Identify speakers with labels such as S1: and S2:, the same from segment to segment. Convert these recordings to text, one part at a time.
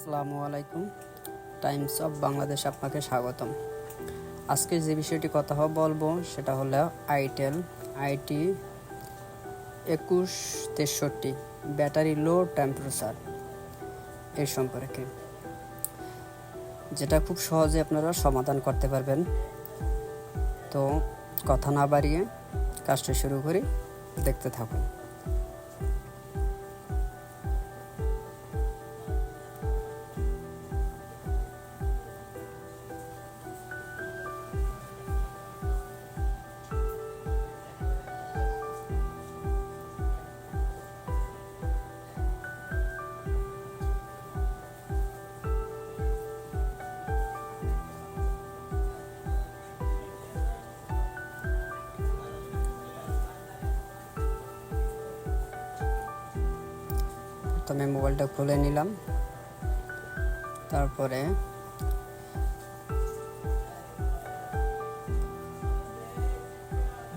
S1: আসসালামু আলাইকুম। Times of Bangladesh আপনাকে স্বাগতম। আজকে যে বিষয়টি কথা বলবো সেটা হলো itel IT 2163 battery low temperature এর সম্পর্কে, যেটা খুব সহজে আপনারা সমাধান করতে পারবেন। তো কথা না বাড়িয়ে কাজটা শুরু করি, দেখতে থাকুন। প্রথমে মোবাইলটা খুলে নিলাম, তারপরে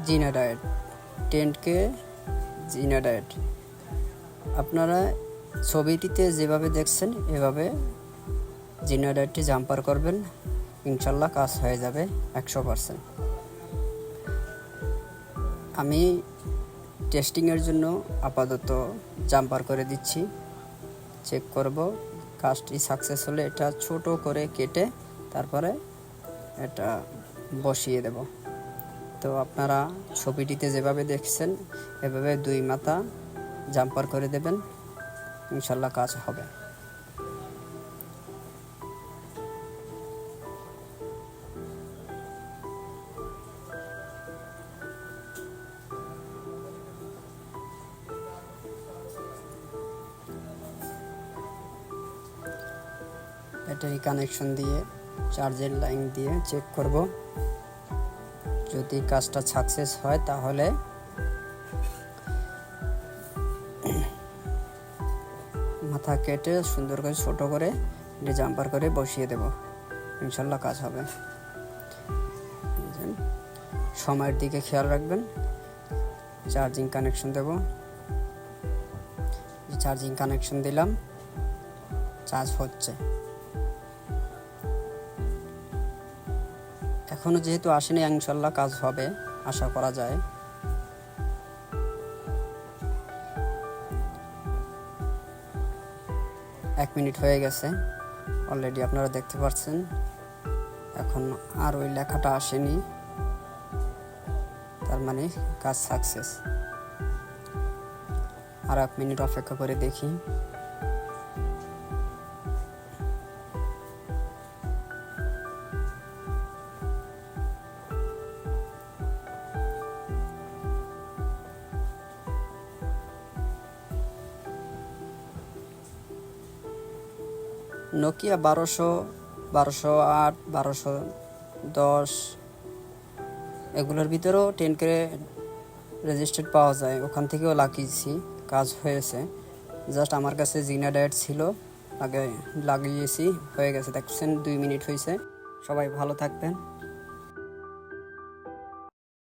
S1: জিনা ডায়েট 10K জিনা ডায়েট আপনারা ছবিটিতে যেভাবে দেখছেন এভাবে জিনা ডায়েটটি জাম্পার করবেন, ইনশাল্লাহ কাজ হয়ে যাবে 100%। আমি টেস্টিংয়ের জন্য আপাতত জাম্পার করে দিচ্ছি, চেক করব কাজটি সাকসেস হলে এটা ছোট করে কেটে তারপরে এটা বসিয়ে দেব। তো আপনারা ছবিটিতে যেভাবে দেখছেন এভাবে 2 মাথা জাম্পার করে দেবেন, ইনশাল্লাহ কাজ হবে। ব্যাটারি কানেকশন দিয়ে চার্জের লাইন দিয়ে চেক করব, যদি কাজটা সাকসেস হয় তাহলে মাথা কেটে সুন্দর করে ছোট করে জাম্পার করে বসিয়ে দেব, ইনশাল্লাহ কাজ হবে। সময়ের দিকে খেয়াল রাখবেন। চার্জিং কানেকশন দেব, চার্জিং কানেকশন দিলাম, চার্জ হচ্ছে। এখনো যেহেতু আসেনি, ইনশাল্লাহ কাজ হবে আশা করা যায়। এক মিনিট হয়ে গেছে অলরেডি, আপনারা দেখতে পাচ্ছেন। এখন আর ওই লেখাটা আসেনি, তার মানে কাজ সাকসেস। আর 1 মিনিট অপেক্ষা করে দেখি। নোকিয়া 1200, 1208, 1210 এগুলোর ভিতরেও 10K রেজিস্টার্ড পাওয়া যায়, ওখান থেকেও লাগিয়েছি, কাজ হয়েছে। জাস্ট আমার কাছে জিনা ডায়েট ছিল, লাগিয়েছি, হয়ে গেছে। দেখছেন 2 মিনিট হয়েছে। সবাই ভালো থাকবেন।